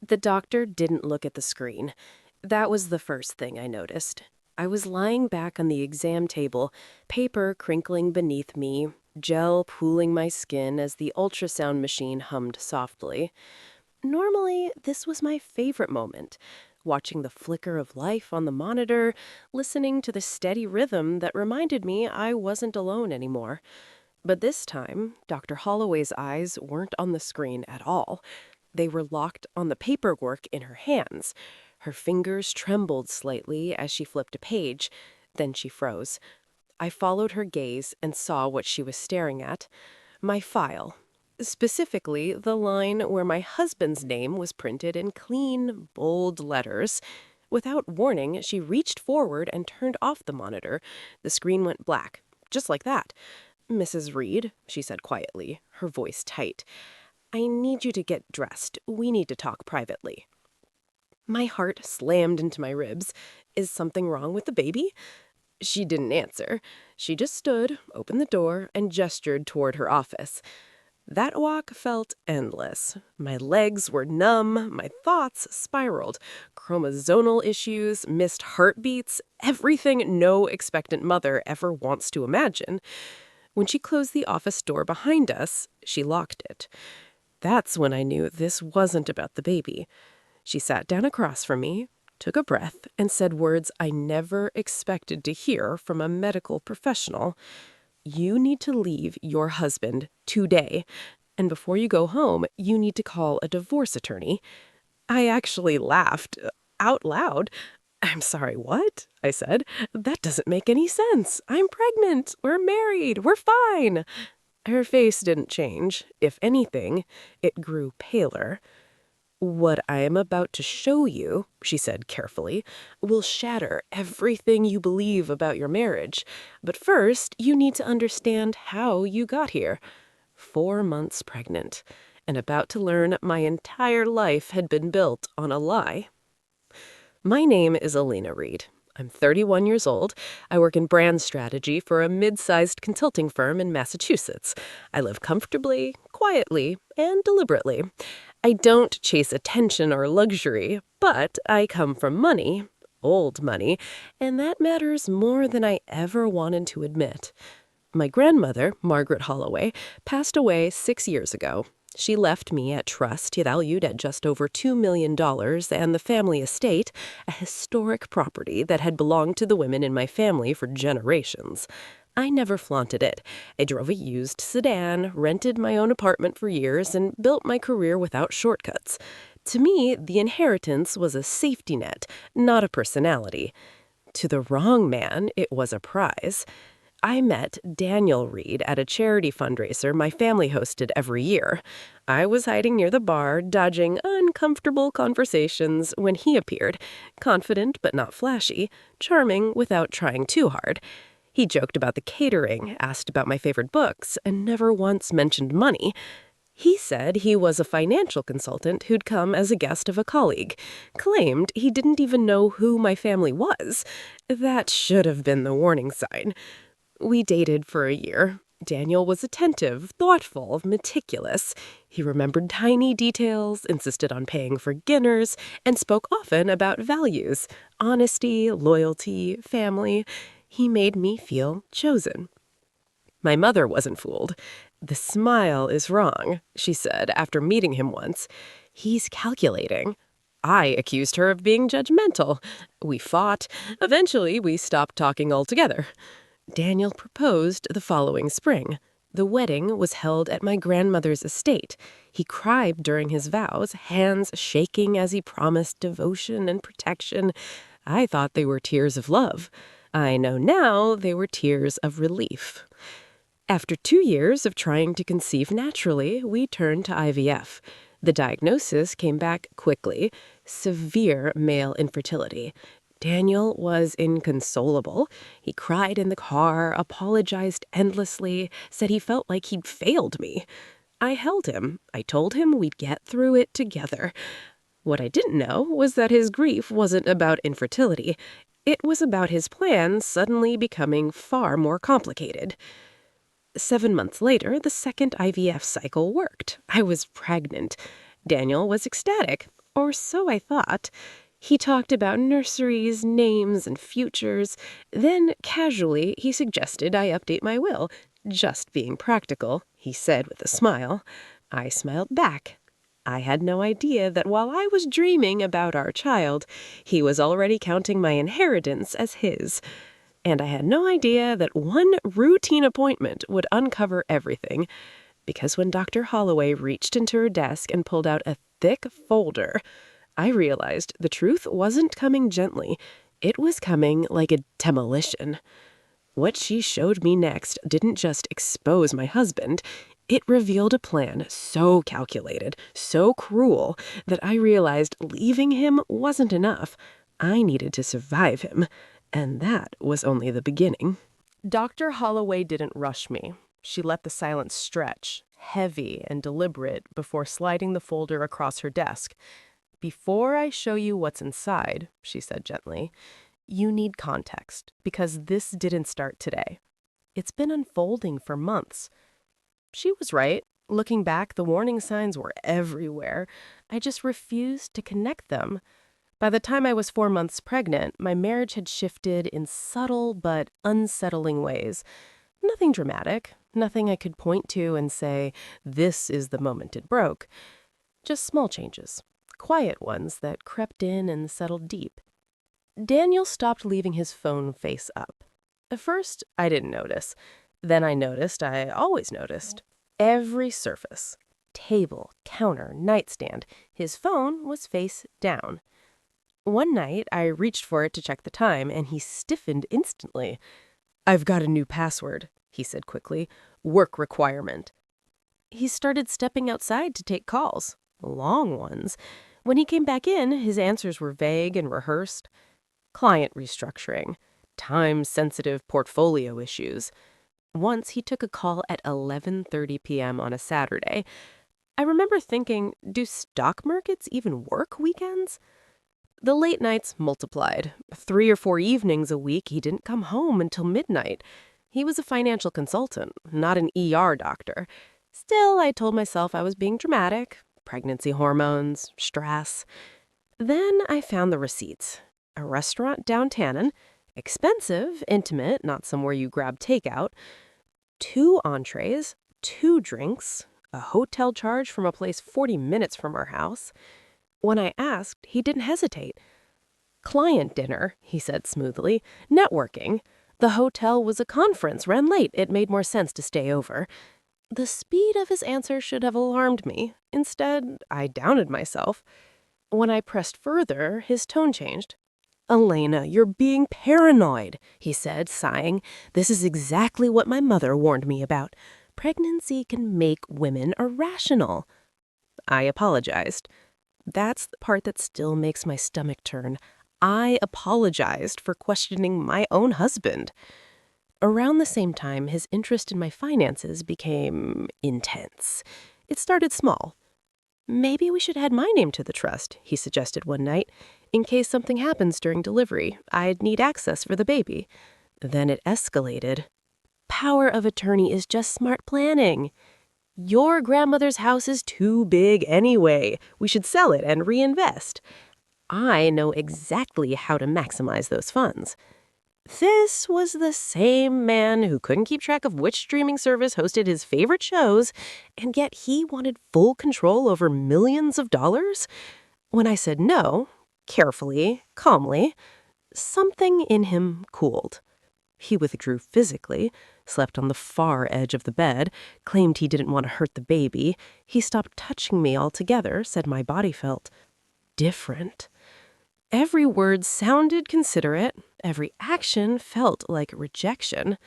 The doctor didn't look at the screen. That was the first thing I noticed. I was lying back on the exam table, paper crinkling beneath me, gel pooling my skin as the ultrasound machine hummed softly. Normally, this was my favorite moment. Watching the flicker of life on the monitor, listening to the steady rhythm that reminded me I wasn't alone anymore. But this time, Dr. Holloway's eyes weren't on the screen at all. They were locked on the paperwork in her hands. Her fingers trembled slightly as she flipped a page. Then she froze. I followed her gaze and saw what she was staring at. My file. Specifically, the line where my husband's name was printed in clean, bold letters. Without warning, she reached forward and turned off the monitor. The screen went black, just like that. "Mrs. Reed," she said quietly, her voice tight, "I need you to get dressed. We need to talk privately." My heart slammed into my ribs. Is something wrong with the baby? She didn't answer. She just stood, opened the door, and gestured toward her office. That walk felt endless. My legs were numb, my thoughts spiraled. Chromosomal issues, missed heartbeats, everything no expectant mother ever wants to imagine. When she closed the office door behind us, she locked it. That's when I knew this wasn't about the baby. She sat down across from me, took a breath, and said words I never expected to hear from a medical professional. "You need to leave your husband today. And before you go home, you need to call a divorce attorney." I actually laughed out loud. "I'm sorry, what?" I said. "That doesn't make any sense. I'm pregnant. We're married. We're fine." Her face didn't change. If anything, it grew paler. "What I am about to show you," she said carefully, "will shatter everything you believe about your marriage. But first, you need to understand how you got here. 4 months pregnant, and about to learn my entire life had been built on a lie." My name is Alina Reed. I'm 31 years old. I work in brand strategy for a mid-sized consulting firm in Massachusetts. I live comfortably, quietly, and deliberately. I don't chase attention or luxury, but I come from money, old money, and that matters more than I ever wanted to admit. My grandmother, Margaret Holloway, passed away 6 years ago. She left me at trust, valued at just over $2 million, and the family estate, a historic property that had belonged to the women in my family for generations. I never flaunted it. I drove a used sedan, rented my own apartment for years, and built my career without shortcuts. To me, the inheritance was a safety net, not a personality. To the wrong man, it was a prize. I met Daniel Reed at a charity fundraiser my family hosted every year. I was hiding near the bar, dodging uncomfortable conversations when he appeared, confident but not flashy, charming without trying too hard. He joked about the catering, asked about my favorite books, and never once mentioned money. He said he was a financial consultant who'd come as a guest of a colleague, claimed he didn't even know who my family was. That should have been the warning sign. We dated for a year. Daniel was attentive, thoughtful, meticulous. He remembered tiny details, insisted on paying for dinners, and spoke often about values: honesty, loyalty, family. He made me feel chosen. My mother wasn't fooled. "The smile is wrong," she said after meeting him once. "He's calculating." I accused her of being judgmental. We fought. Eventually, we stopped talking altogether. Daniel proposed the following spring. The wedding was held at my grandmother's estate. He cried during his vows, hands shaking as he promised devotion and protection. I thought they were tears of love. I know now they were tears of relief. After 2 years of trying to conceive naturally, we turned to IVF. The diagnosis came back quickly: severe male infertility. Daniel was inconsolable. He cried in the car, apologized endlessly, said he felt like he'd failed me. I held him. I told him we'd get through it together. What I didn't know was that his grief wasn't about infertility. It was about his plans suddenly becoming far more complicated. 7 months later, the second IVF cycle worked. I was pregnant. Daniel was ecstatic. Or so I thought. He talked about nurseries, names, and futures. Then, casually, he suggested I update my will. Just being practical, he said with a smile. I smiled back. I had no idea that while I was dreaming about our child, he was already counting my inheritance as his. And I had no idea that one routine appointment would uncover everything. Because when Dr. Holloway reached into her desk and pulled out a thick folder, I realized the truth wasn't coming gently. It was coming like a demolition. What she showed me next didn't just expose my husband. It revealed a plan so calculated, so cruel, that I realized leaving him wasn't enough. I needed to survive him. And that was only the beginning. Dr. Holloway didn't rush me. She let the silence stretch, heavy and deliberate, before sliding the folder across her desk. "Before I show you what's inside," she said gently, "you need context, because this didn't start today. It's been unfolding for months." She was right. Looking back, the warning signs were everywhere. I just refused to connect them. By the time I was 4 months pregnant, my marriage had shifted in subtle but unsettling ways. Nothing dramatic, nothing I could point to and say, this is the moment it broke. Just small changes, quiet ones that crept in and settled deep. Daniel stopped leaving his phone face up. At first, I didn't notice. Then I noticed I always noticed. Every surface, table, counter, nightstand, his phone was face down. One night, I reached for it to check the time, and he stiffened instantly. "I've got a new password," he said quickly. "Work requirement." He started stepping outside to take calls, long ones. When he came back in, his answers were vague and rehearsed. Client restructuring, time-sensitive portfolio issues. Once he took a call at 11:30 p.m. on a Saturday. I remember thinking, do stock markets even work weekends? The late nights multiplied. 3 or 4 evenings a week, he didn't come home until midnight. He was a financial consultant, not an ER doctor. Still, I told myself I was being dramatic. Pregnancy hormones, stress. Then I found the receipts. A restaurant downtown, expensive, intimate, not somewhere you grab takeout. 2 entrees, 2 drinks, a hotel charge from a place 40 minutes from our house. When I asked, he didn't hesitate. "Client dinner," he said smoothly. "Networking. The hotel was a conference, ran late. It made more sense to stay over." The speed of his answer should have alarmed me. Instead, I doubted myself. When I pressed further, his tone changed. "Elena, you're being paranoid," he said, sighing. "This is exactly what my mother warned me about. Pregnancy can make women irrational." I apologized. That's the part that still makes my stomach turn. I apologized for questioning my own husband. Around the same time, his interest in my finances became intense. It started small. "Maybe we should add my name to the trust," he suggested one night. "In case something happens during delivery, I'd need access for the baby." Then it escalated. "Power of attorney is just smart planning. Your grandmother's house is too big anyway. We should sell it and reinvest. I know exactly how to maximize those funds." This was the same man who couldn't keep track of which streaming service hosted his favorite shows, and yet he wanted full control over millions of dollars. When I said no, carefully, calmly, something in him cooled. He withdrew physically, slept on the far edge of the bed, claimed he didn't want to hurt the baby. He stopped touching me altogether, said my body felt different. Every word sounded considerate. Every action felt like rejection.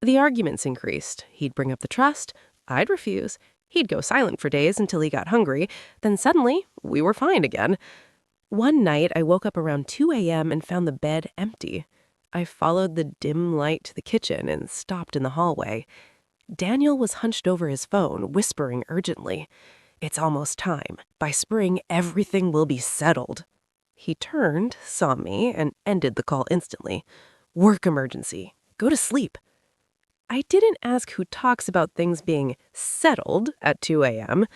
The arguments increased. He'd bring up the trust. I'd refuse. He'd go silent for days until he got hungry. Then suddenly, we were fine again. One night, I woke up around 2 a.m. and found the bed empty. I followed the dim light to the kitchen and stopped in the hallway. Daniel was hunched over his phone, whispering urgently, "It's almost time. By spring, everything will be settled." He turned, saw me, and ended the call instantly. "Work emergency. Go to sleep." I didn't ask who talks about things being settled at 2 a.m.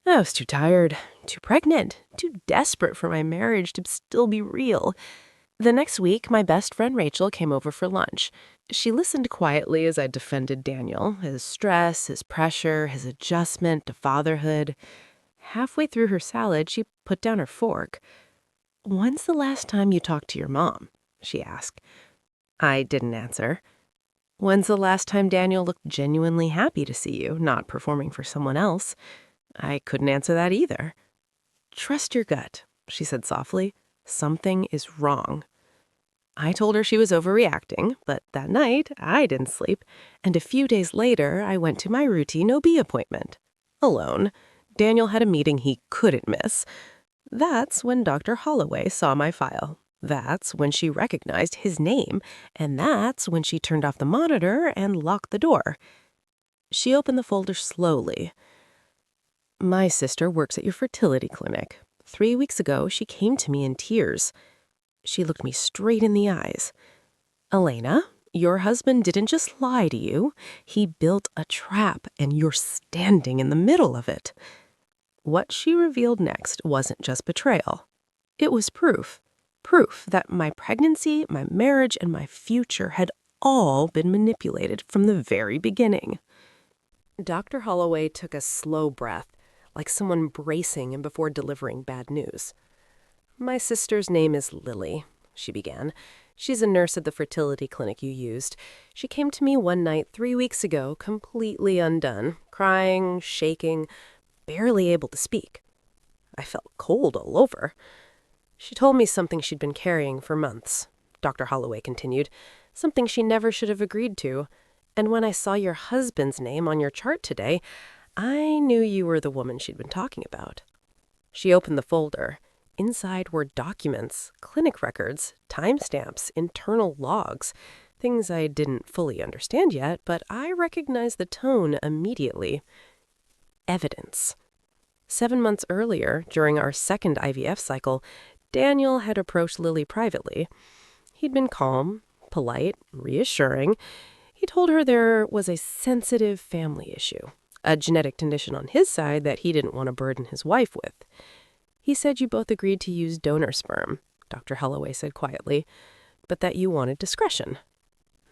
I was too tired, too pregnant, too desperate for my marriage to still be real. The next week, my best friend Rachel came over for lunch. She listened quietly as I defended Daniel, his stress, his pressure, his adjustment to fatherhood. Halfway through her salad, she put down her fork. "When's the last time you talked to your mom?" she asked. I didn't answer. "When's the last time Daniel looked genuinely happy to see you, not performing for someone else?" I couldn't answer that either. "Trust your gut," she said softly. "Something is wrong." I told her she was overreacting, but that night I didn't sleep, and a few days later I went to my routine OB appointment. Alone. Daniel had a meeting he couldn't miss. That's when Dr. Holloway saw my file. That's when she recognized his name, and that's when she turned off the monitor and locked the door. She opened the folder slowly. "My sister works at your fertility clinic. 3 weeks ago, she came to me in tears." She looked me straight in the eyes. "Elena, your husband didn't just lie to you. He built a trap, and you're standing in the middle of it." What she revealed next wasn't just betrayal. It was proof. Proof that my pregnancy, my marriage, and my future had all been manipulated from the very beginning. Dr. Holloway took a slow breath, like someone bracing before delivering bad news. "My sister's name is Lily," she began. "She's a nurse at the fertility clinic you used. She came to me one night 3 weeks ago, completely undone, crying, shaking, barely able to speak. I felt cold all over. She told me something she'd been carrying for months," Dr. Holloway continued, "something she never should have agreed to. And when I saw your husband's name on your chart today, I knew you were the woman she'd been talking about." She opened the folder. Inside were documents, clinic records, timestamps, internal logs, things I didn't fully understand yet, but I recognized the tone immediately. Evidence. 7 months earlier, during our second IVF cycle, Daniel had approached Lily privately. He'd been calm, polite, reassuring. He told her there was a sensitive family issue, a genetic condition on his side that he didn't want to burden his wife with. "He said you both agreed to use donor sperm," Dr. Holloway said quietly, "but that you wanted discretion."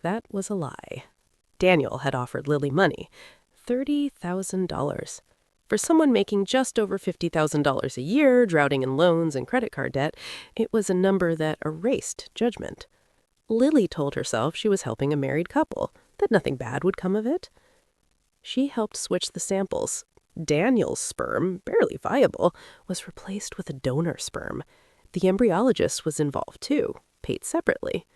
That was a lie. Daniel had offered Lily money, $30,000. For someone making just over $50,000 a year, drowning in loans and credit card debt, it was a number that erased judgment. Lily told herself she was helping a married couple, that nothing bad would come of it. She helped switch the samples. Daniel's sperm, barely viable, was replaced with a donor sperm. The embryologist was involved too, paid separately.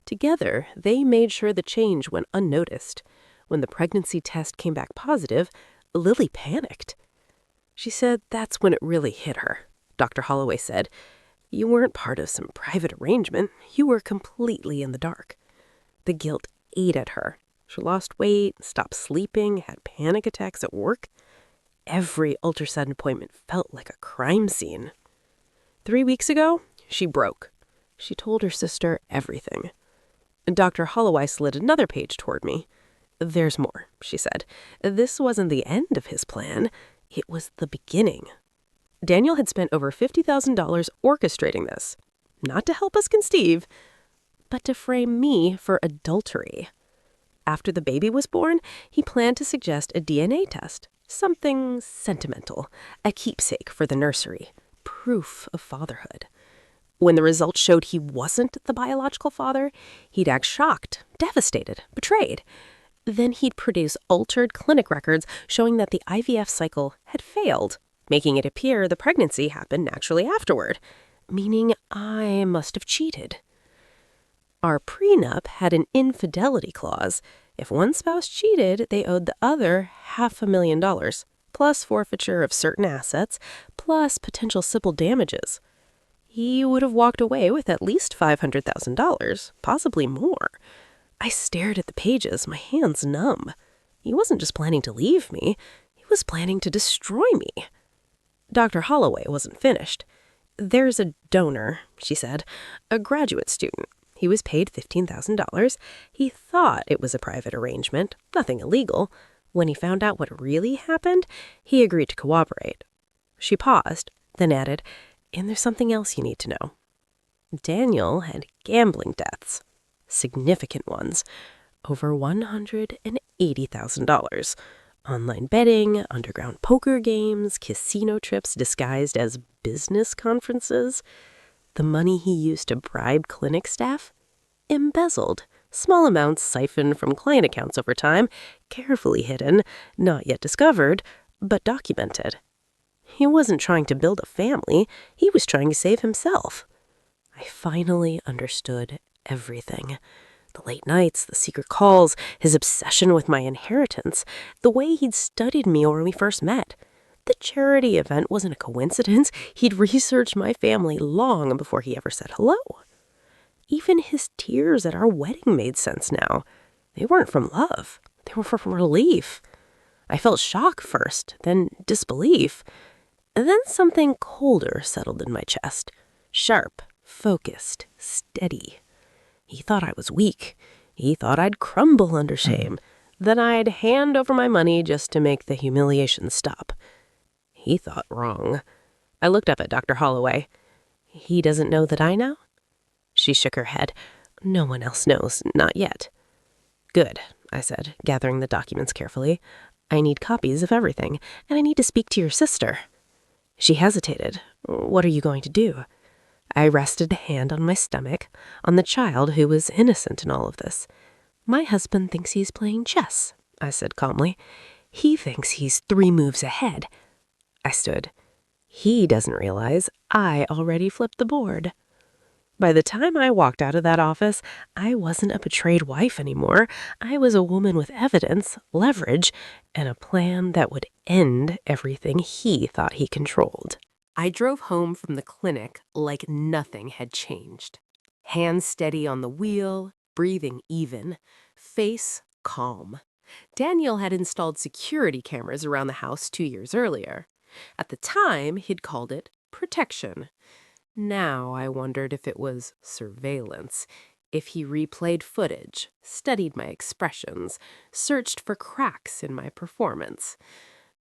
Together, they made sure the change went unnoticed. When the pregnancy test came back positive, Lily panicked. She said that's when it really hit her. Dr. Holloway said, "You weren't part of some private arrangement. You were completely in the dark." The guilt ate at her. She lost weight, stopped sleeping, had panic attacks at work. Every ultrasound appointment felt like a crime scene. 3 weeks ago, she broke. She told her sister everything. Dr. Holloway slid another page toward me. "There's more," she said. "This wasn't the end of his plan. It was the beginning." Daniel had spent over $50,000 orchestrating this, not to help us conceive, but to frame me for adultery. After the baby was born, he planned to suggest a DNA test, something sentimental, a keepsake for the nursery, proof of fatherhood. When the results showed he wasn't the biological father, he'd act shocked, devastated, betrayed. Then he'd produce altered clinic records showing that the IVF cycle had failed, making it appear the pregnancy happened naturally afterward, meaning I must have cheated. Our prenup had an infidelity clause. If one spouse cheated, they owed the other $500,000, plus forfeiture of certain assets, plus potential civil damages. He would have walked away with at least $500,000, possibly more. I stared at the pages, my hands numb. He wasn't just planning to leave me. He was planning to destroy me. Dr. Holloway wasn't finished. "There's a donor," she said, "a graduate student. He was paid $15,000. He thought it was a private arrangement, nothing illegal. When he found out what really happened, he agreed to cooperate. She paused, then added, "And there's something else you need to know." Daniel had gambling debts, significant ones, over $180,000. Online betting, underground poker games, casino trips disguised as business conferences. The money he used to bribe clinic staff? Embezzled. Small amounts siphoned from client accounts over time, carefully hidden, not yet discovered, but documented. He wasn't trying to build a family. He was trying to save himself. I finally understood everything. The late nights, the secret calls, his obsession with my inheritance, the way he'd studied me when we first met. The charity event wasn't a coincidence. He'd researched my family long before he ever said hello. Even his tears at our wedding made sense now. They weren't from love. They were from relief. I felt shock first, then disbelief. And then something colder settled in my chest. Sharp, focused, steady. He thought I was weak. He thought I'd crumble under shame. That I'd hand over my money just to make the humiliation stop. He thought wrong. I looked up at Dr. Holloway. He doesn't know that I know? She shook her head. No one else knows, not yet. Good, I said, gathering the documents carefully. I need copies of everything, and I need to speak to your sister. She hesitated. What are you going to do? I rested a hand on my stomach, on the child who was innocent in all of this. My husband thinks he's playing chess, I said calmly. He thinks he's 3 moves ahead. I stood. He doesn't realize I already flipped the board. By the time I walked out of that office, I wasn't a betrayed wife anymore. I was a woman with evidence, leverage, and a plan that would end everything he thought he controlled. I drove home from the clinic like nothing had changed. Hands steady on the wheel, breathing even, face calm. Daniel had installed security cameras around the house 2 years earlier. At the time, he'd called it protection. Now I wondered if it was surveillance, if he replayed footage, studied my expressions, searched for cracks in my performance.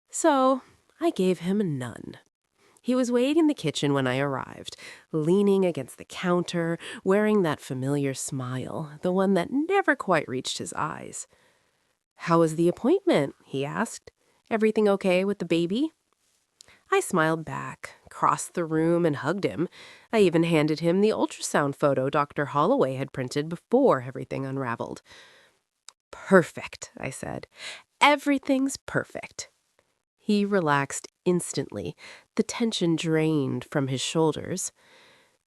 So I gave him none. He was waiting in the kitchen when I arrived, leaning against the counter, wearing that familiar smile, the one that never quite reached his eyes. "How was the appointment?" he asked. "Everything okay with the baby?" I smiled back, crossed the room, and hugged him. I even handed him the ultrasound photo Dr. Holloway had printed before everything unraveled. "Perfect," I said. "Everything's perfect." He relaxed instantly, the tension drained from his shoulders.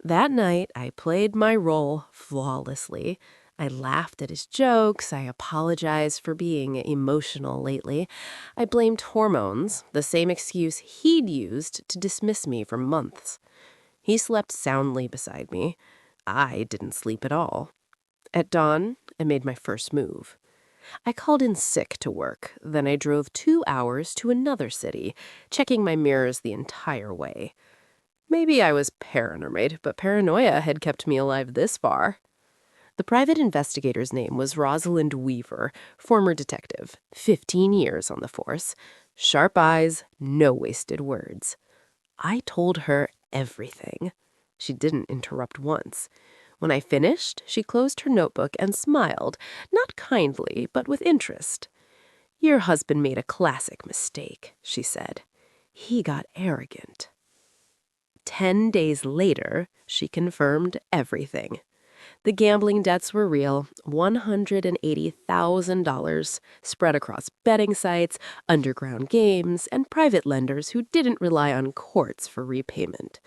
That night, I played my role flawlessly. I laughed at his jokes. I apologized for being emotional lately. I blamed hormones, the same excuse he'd used to dismiss me for months. He slept soundly beside me. I didn't sleep at all. At dawn, I made my first move. I called in sick to work. Then I drove 2 hours to another city, checking my mirrors the entire way. Maybe I was paranoid, but paranoia had kept me alive this far. The private investigator's name was Rosalind Weaver, former detective, 15 years on the force. Sharp eyes, no wasted words. I told her everything. She didn't interrupt once. When I finished, she closed her notebook and smiled, not kindly, but with interest. "Your husband made a classic mistake," she said. "He got arrogant." 10 days later, she confirmed everything. The gambling debts were real, $180,000 spread across betting sites, underground games, and private lenders who didn't rely on courts for repayment.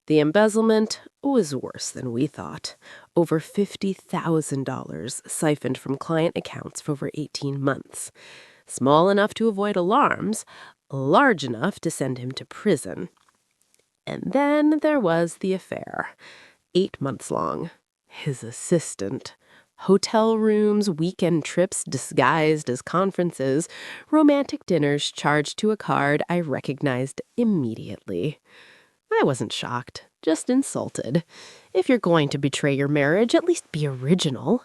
The embezzlement was worse than we thought. Over $50,000 siphoned from client accounts for over 18 months. Small enough to avoid alarms, large enough to send him to prison. And then there was the affair, 8 months long. His assistant. Hotel rooms, weekend trips disguised as conferences, romantic dinners charged to a card I recognized immediately. I wasn't shocked, just insulted. If you're going to betray your marriage, at least be original.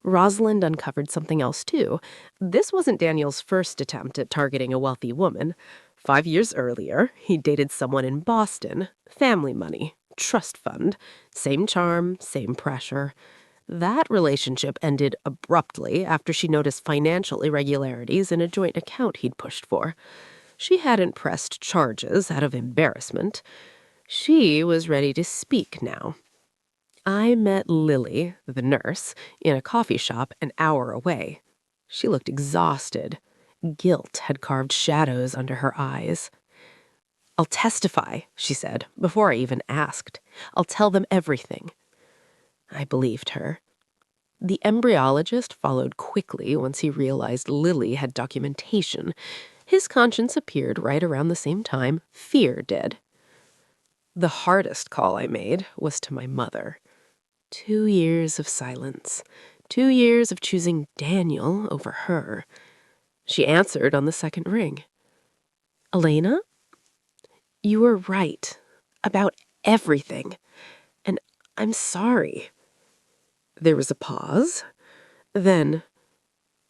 Rosalind uncovered something else, too. This wasn't Daniel's first attempt at targeting a wealthy woman. 5 years earlier, he dated someone in Boston. Family money. Trust fund. Same charm, same pressure. That relationship ended abruptly after she noticed financial irregularities in a joint account he'd pushed for. She hadn't pressed charges out of embarrassment. She was ready to speak now. I met Lily, the nurse, in a coffee shop an hour away. She looked exhausted. Guilt had carved shadows under her eyes. "I'll testify," she said, before I even asked. "I'll tell them everything." I believed her. The embryologist followed quickly once he realized Lily had documentation. His conscience appeared right around the same time fear did. The hardest call I made was to my mother. 2 years of silence. 2 years of choosing Daniel over her. She answered on the second ring. "Elena, you were right about everything, and I'm sorry." There was a pause. Then,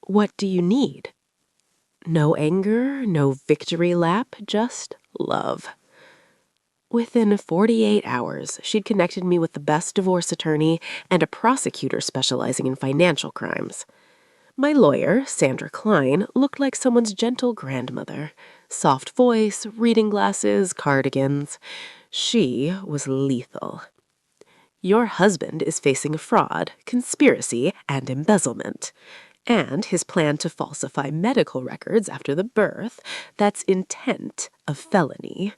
"What do you need?" No anger, no victory lap, just love. Within 48 hours, she'd connected me with the best divorce attorney and a prosecutor specializing in financial crimes. My lawyer, Sandra Klein, looked like someone's gentle grandmother. Soft voice, reading glasses, cardigans. She was lethal. "Your husband is facing fraud, conspiracy, and embezzlement. And his plan to falsify medical records after the birth, that's intent of felony."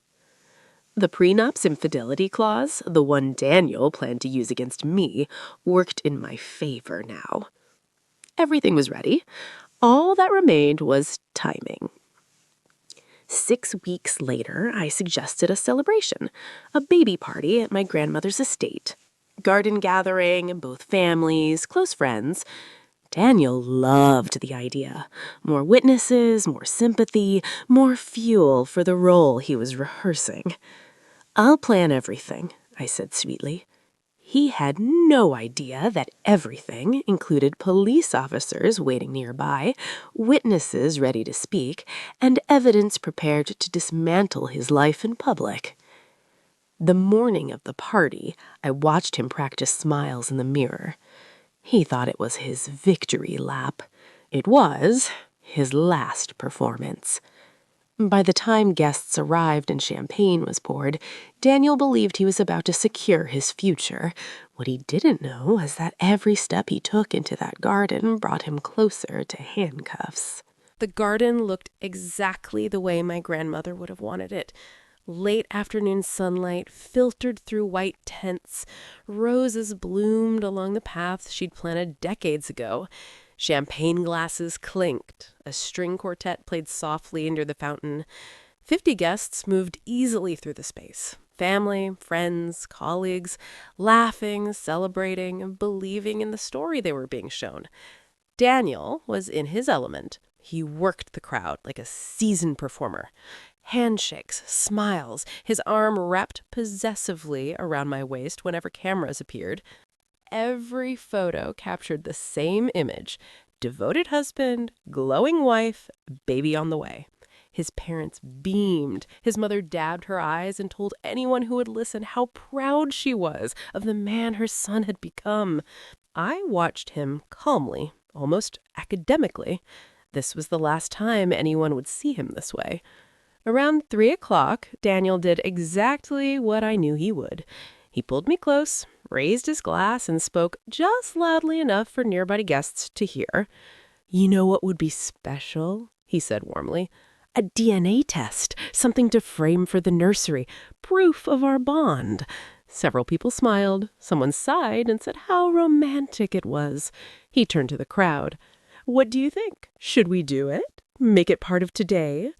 The prenup's infidelity clause, the one Daniel planned to use against me, worked in my favor now. Everything was ready. All that remained was timing. 6 weeks later, I suggested a celebration, a baby party at my grandmother's estate. Garden gathering, both families, close friends. Daniel loved the idea. More witnesses, more sympathy, more fuel for the role he was rehearsing. "I'll plan everything," I said sweetly. He had no idea that everything included police officers waiting nearby, witnesses ready to speak, and evidence prepared to dismantle his life in public. The morning of the party, I watched him practice smiles in the mirror. He thought it was his victory lap. It was his last performance. By the time guests arrived and champagne was poured, Daniel believed he was about to secure his future. What he didn't know was that every step he took into that garden brought him closer to handcuffs. The garden looked exactly the way my grandmother would have wanted it. Late afternoon sunlight filtered through white tents. Roses bloomed along the paths she'd planted decades ago. Champagne glasses clinked. A string quartet played softly near the fountain. 50 guests moved easily through the space. Family, friends, colleagues, laughing, celebrating, believing in the story they were being shown. Daniel was in his element. He worked the crowd like a seasoned performer. Handshakes, smiles, his arm wrapped possessively around my waist whenever cameras appeared. Every photo captured the same image: devoted husband, glowing wife, baby on the way. His parents beamed. His mother dabbed her eyes and told anyone who would listen how proud she was of the man her son had become. I watched him calmly, almost academically. This was the last time anyone would see him this way. Around 3 o'clock, Daniel did exactly what I knew he would. He pulled me close, raised his glass, and spoke just loudly enough for nearby guests to hear. "You know what would be special?" he said warmly. "A DNA test, something to frame for the nursery, proof of our bond." Several people smiled. Someone sighed and said how romantic it was. He turned to the crowd. "What do you think? Should we do it? Make it part of today?"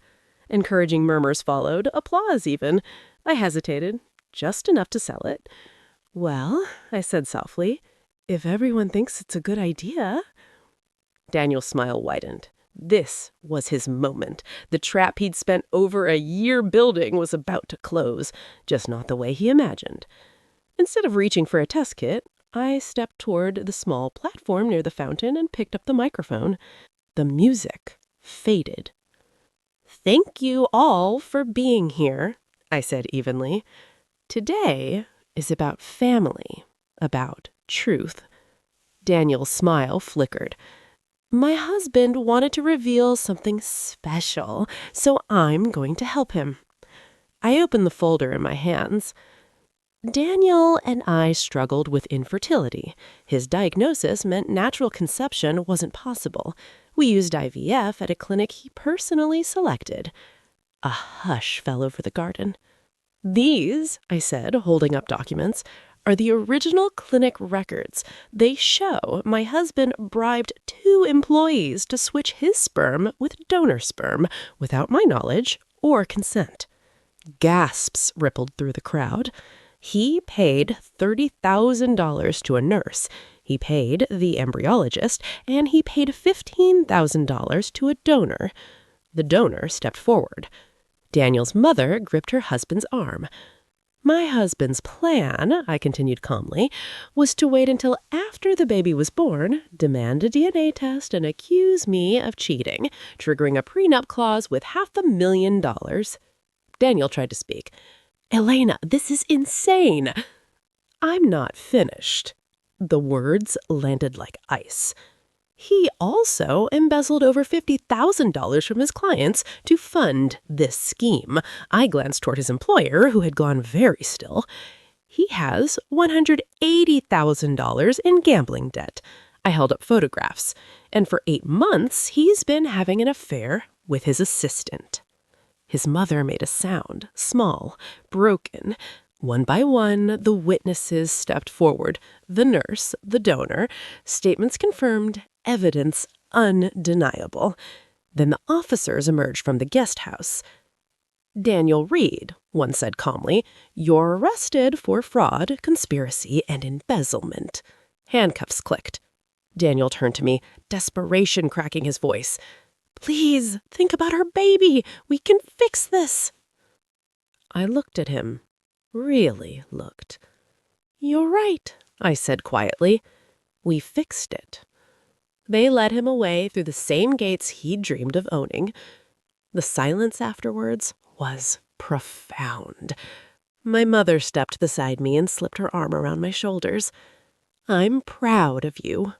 Encouraging murmurs followed, applause even. I hesitated, just enough to sell it. "Well," I said softly, "if everyone thinks it's a good idea." Daniel's smile widened. This was his moment. The trap he'd spent over a year building was about to close, just not the way he imagined. Instead of reaching for a test kit, I stepped toward the small platform near the fountain and picked up the microphone. The music faded. Thank you all for being here, I said evenly. Today is about family, about truth. Daniel's smile flickered. My husband wanted to reveal something special, so I'm going to help him. I opened the folder in my hands. Daniel and I struggled with infertility. His diagnosis meant natural conception wasn't possible. We used IVF at a clinic he personally selected. A hush fell over the garden. These, I said, holding up documents, are the original clinic records. They show my husband bribed 2 employees to switch his sperm with donor sperm without my knowledge or consent. Gasps rippled through the crowd. He paid $30,000 to a nurse. He paid the embryologist, and he paid $15,000 to a donor. The donor stepped forward. Daniel's mother gripped her husband's arm. My husband's plan, I continued calmly, was to wait until after the baby was born, demand a DNA test, and accuse me of cheating, triggering a prenup clause with $500,000. Daniel tried to speak. Elena, this is insane. I'm not finished. The words landed like ice. He also embezzled over $50,000 from his clients to fund this scheme. I glanced toward his employer, who had gone very still. He has $180,000 in gambling debt. I held up photographs. And for 8 months, he's been having an affair with his assistant. His mother made a sound, small, broken. One by one, the witnesses stepped forward. The nurse, the donor. Statements confirmed, evidence undeniable. Then the officers emerged from the guest house. Daniel Reed, one said calmly, you're arrested for fraud, conspiracy, and embezzlement. Handcuffs clicked. Daniel turned to me, desperation cracking his voice. Please, think about our baby. We can fix this. I looked at him. Really looked. You're right, I said quietly. We fixed it. They led him away through the same gates he'd dreamed of owning. The silence afterwards was profound. My mother stepped beside me and slipped her arm around my shoulders. I'm proud of you.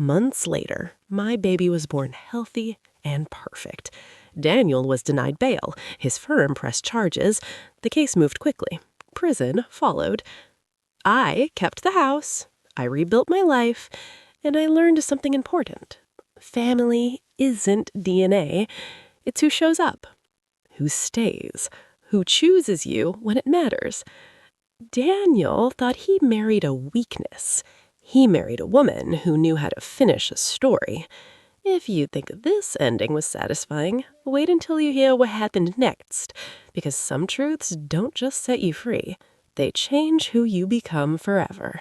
Months later, my baby was born healthy and perfect. Daniel was denied bail. His firm pressed charges. The case moved quickly. Prison followed. I kept the house. I rebuilt my life. And I learned something important. Family isn't DNA. It's who shows up, who stays, who chooses you when it matters. Daniel thought he married a weakness. He married a woman who knew how to finish a story. If you think this ending was satisfying, wait until you hear what happened next, because some truths don't just set you free. They change who you become forever.